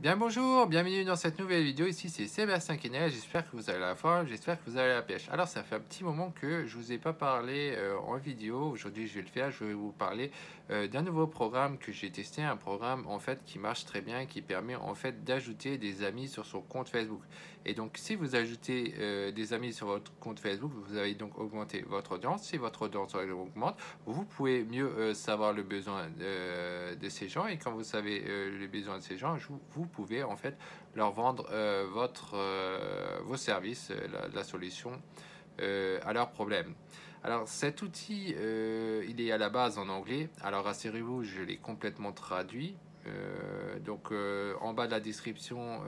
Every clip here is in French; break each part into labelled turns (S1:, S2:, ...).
S1: Bien bonjour, bienvenue dans cette nouvelle vidéo. Ici c'est Sébastien Quesnel, j'espère que vous avez la forme, j'espère que vous avez la pêche. Alors ça fait un petit moment que je vous ai pas parlé en vidéo. Aujourd'hui je vais le faire, je vais vous parler d'un nouveau programme que j'ai testé, un programme en fait qui marche très bien, qui permet en fait d'ajouter des amis sur son compte Facebook. Et donc si vous ajoutez des amis sur votre compte Facebook, vous allez donc augmenter votre audience. Si votre audience augmente, vous pouvez mieux savoir le besoin de ces gens, et quand vous savez les besoins de ces gens, vous pouvez en fait leur vendre vos services, la solution à leurs problèmes. Alors cet outil, il est à la base en anglais. Alors rassurez-vous, je l'ai complètement traduit. En bas de la description,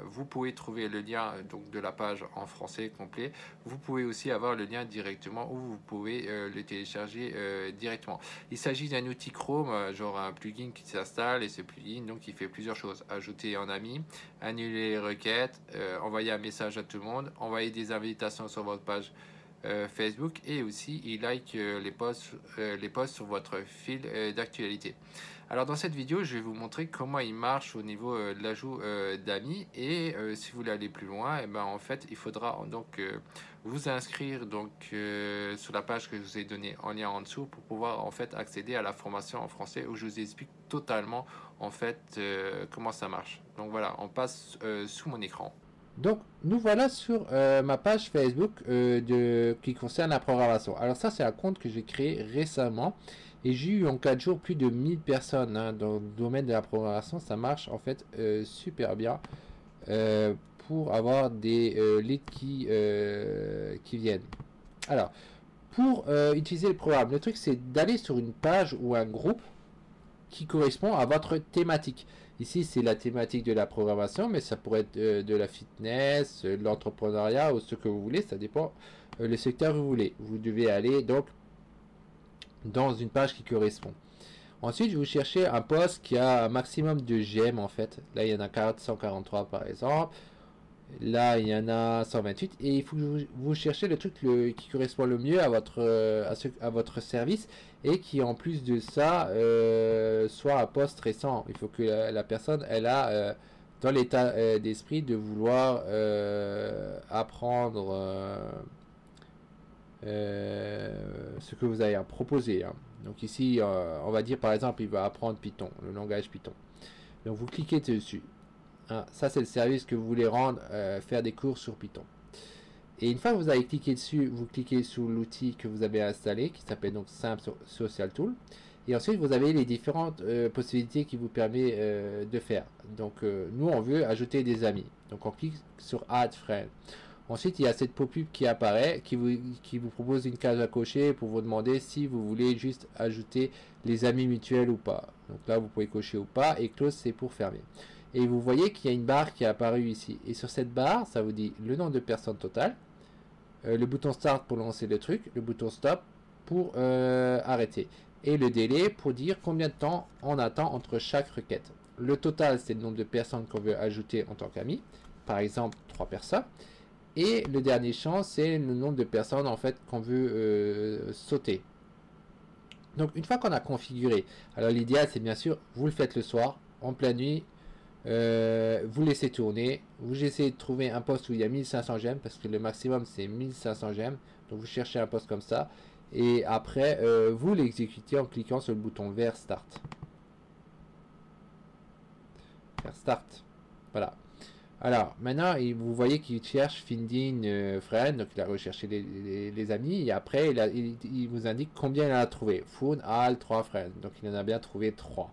S1: vous pouvez trouver le lien donc de la page en français complet. Vous pouvez aussi avoir le lien directement, où vous pouvez le télécharger directement. Il s'agit d'un outil Chrome, genre un plugin qui s'installe, et ce plugin donc il fait plusieurs choses: ajouter en ami, annuler les requêtes, envoyer un message à tout le monde, envoyer des invitations sur votre page Facebook, et aussi il like les posts sur votre fil d'actualité. Alors dans cette vidéo, je vais vous montrer comment il marche au niveau de l'ajout d'amis, et si vous voulez aller plus loin, et ben en fait il faudra donc vous inscrire donc sur la page que je vous ai donnée en lien en dessous, pour pouvoir en fait accéder à la formation en français, où je vous explique totalement en fait comment ça marche. Donc voilà, on passe sous mon écran. Donc, nous voilà sur ma page Facebook qui concerne la programmation. Alors ça, c'est un compte que j'ai créé récemment, et j'ai eu en 4 jours plus de 1000 personnes dans le domaine de la programmation. Ça marche en fait super bien pour avoir des leads qui viennent. Alors, pour utiliser le programme, le truc, c'est d'aller sur une page ou un groupe qui correspond à votre thématique. Ici, c'est la thématique de la programmation, mais ça pourrait être de la fitness, de l'entrepreneuriat, ou ce que vous voulez. Ça dépend le secteur que vous voulez. Vous devez aller donc dans une page qui correspond. Ensuite, vous cherchez un post qui a un maximum de j'aime en fait. Là, il y en a 443 par exemple. Là, il y en a 128, et il faut que vous cherchez le truc qui correspond le mieux à votre service, et qui en plus de ça soit un post récent. Il faut que la personne elle a dans l'état d'esprit de vouloir apprendre ce que vous avez à proposer. Donc ici, on va dire par exemple, il va apprendre Python, le langage Python. Donc vous cliquez dessus. Ça, c'est le service que vous voulez rendre, faire des cours sur Python. Et une fois que vous avez cliqué dessus, vous cliquez sur l'outil que vous avez installé, qui s'appelle donc Simple Social Tool. Et ensuite, vous avez les différentes possibilités qui vous permettent de faire. Donc, nous, on veut ajouter des amis. Donc, on clique sur Add Friend. Ensuite, il y a cette pop-up qui apparaît, qui vous propose une case à cocher pour vous demander si vous voulez juste ajouter les amis mutuels ou pas. Donc là, vous pouvez cocher ou pas, et close, c'est pour fermer. Et vous voyez qu'il y a une barre qui est apparue ici. Et sur cette barre, ça vous dit le nombre de personnes totales, le bouton Start pour lancer le truc, le bouton Stop pour arrêter, et le délai pour dire combien de temps on attend entre chaque requête. Le total, c'est le nombre de personnes qu'on veut ajouter en tant qu'amis, par exemple 3 personnes. Et le dernier champ, c'est le nombre de personnes en fait qu'on veut sauter. Donc une fois qu'on a configuré, alors l'idéal c'est bien sûr, vous le faites le soir, en pleine nuit, vous laissez tourner, vous essayez de trouver un poste où il y a 1500 j'aime, parce que le maximum c'est 1500 j'aime, donc vous cherchez un poste comme ça, et après vous l'exécutez en cliquant sur le bouton vert Start. Faire Start, voilà. Alors maintenant vous voyez qu'il cherche Finding Friend, donc il a recherché les amis, et après il vous indique combien il en a trouvé. Found all 3 friends, donc il en a bien trouvé 3.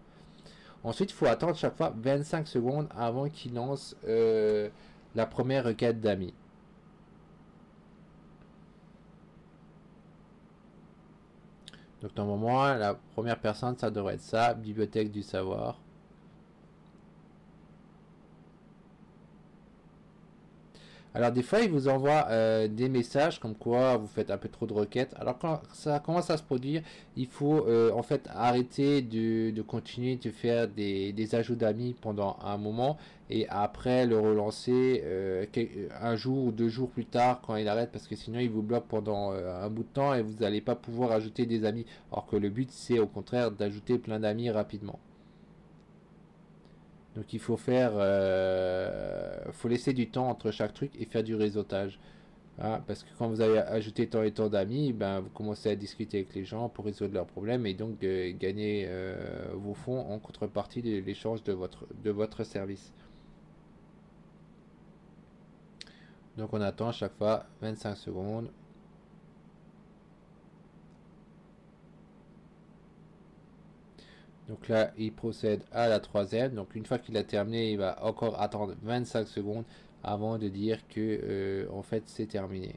S1: Ensuite, il faut attendre chaque fois 25 secondes avant qu'il lance la première requête d'amis. Donc normalement, la première personne, ça devrait être ça, bibliothèque du savoir. Alors des fois, il vous envoie des messages comme quoi vous faites un peu trop de requêtes. Alors quand ça commence à se produire, il faut en fait arrêter de continuer de faire des ajouts d'amis pendant un moment, et après le relancer un jour ou 2 jours plus tard quand il arrête, parce que sinon il vous bloque pendant un bout de temps, et vous n'allez pas pouvoir ajouter des amis. Alors que le but, c'est au contraire d'ajouter plein d'amis rapidement. Donc il faut faut laisser du temps entre chaque truc et faire du réseautage. Ah, parce que quand vous avez ajouté tant et tant d'amis, ben, vous commencez à discuter avec les gens pour résoudre leurs problèmes et donc gagner vos fonds en contrepartie de l'échange de votre service. Donc on attend à chaque fois 25 secondes. Donc là, il procède à la troisième. Donc une fois qu'il a terminé, il va encore attendre 25 secondes avant de dire que en fait c'est terminé.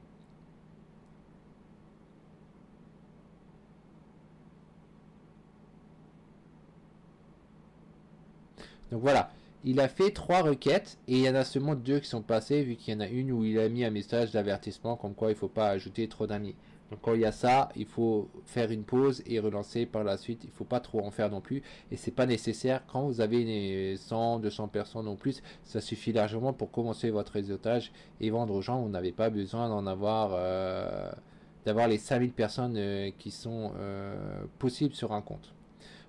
S1: Donc voilà, il a fait 3 requêtes et il y en a seulement 2 qui sont passées vu qu'il y en a une où il a mis un message d'avertissement comme quoi il ne faut pas ajouter trop d'amis. Donc quand il y a ça, il faut faire une pause et relancer par la suite. Il ne faut pas trop en faire non plus et c'est pas nécessaire quand vous avez 100, 200 personnes en plus, ça suffit largement pour commencer votre réseautage et vendre aux gens. Vous n'avez pas besoin d'en avoir d'avoir les 5000 personnes qui sont possibles sur un compte.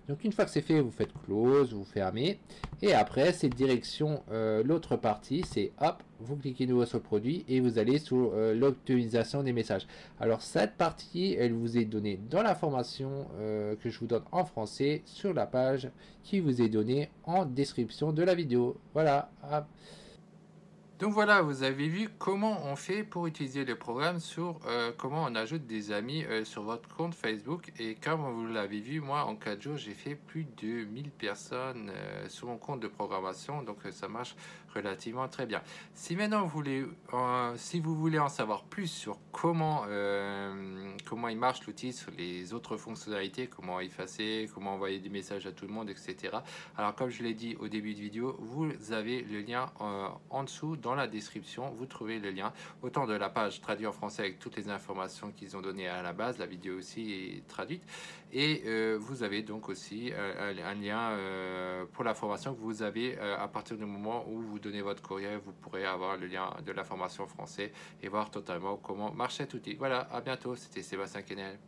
S1: Donc une fois que c'est fait, vous faites close, vous fermez. Et après, c'est direction l'autre partie, c'est hop, vous cliquez nouveau sur le produit et vous allez sur l'optimisation des messages. Alors cette partie, elle vous est donnée dans la formation que je vous donne en français sur la page qui vous est donnée en description de la vidéo. Voilà, hop. Donc voilà, vous avez vu comment on fait pour utiliser le programme sur comment on ajoute des amis sur votre compte Facebook. Et comme vous l'avez vu, moi en 4 jours, j'ai fait plus de 1000 personnes sur mon compte de programmation. Donc ça marche relativement très bien. Si maintenant si vous voulez en savoir plus sur comment il marche l'outil, sur les autres fonctionnalités, comment effacer, comment envoyer des messages à tout le monde, etc. Alors comme je l'ai dit au début de vidéo, vous avez le lien en dessous dans la description, vous trouvez le lien, autant de la page traduite en français avec toutes les informations qu'ils ont données à la base, la vidéo aussi est traduite, et vous avez donc aussi un lien pour la formation que vous avez à partir du moment où vous donnez votre courriel, vous pourrez avoir le lien de la formation français et voir totalement comment marche cet outil. Voilà, à bientôt, c'était Sébastien Kennel.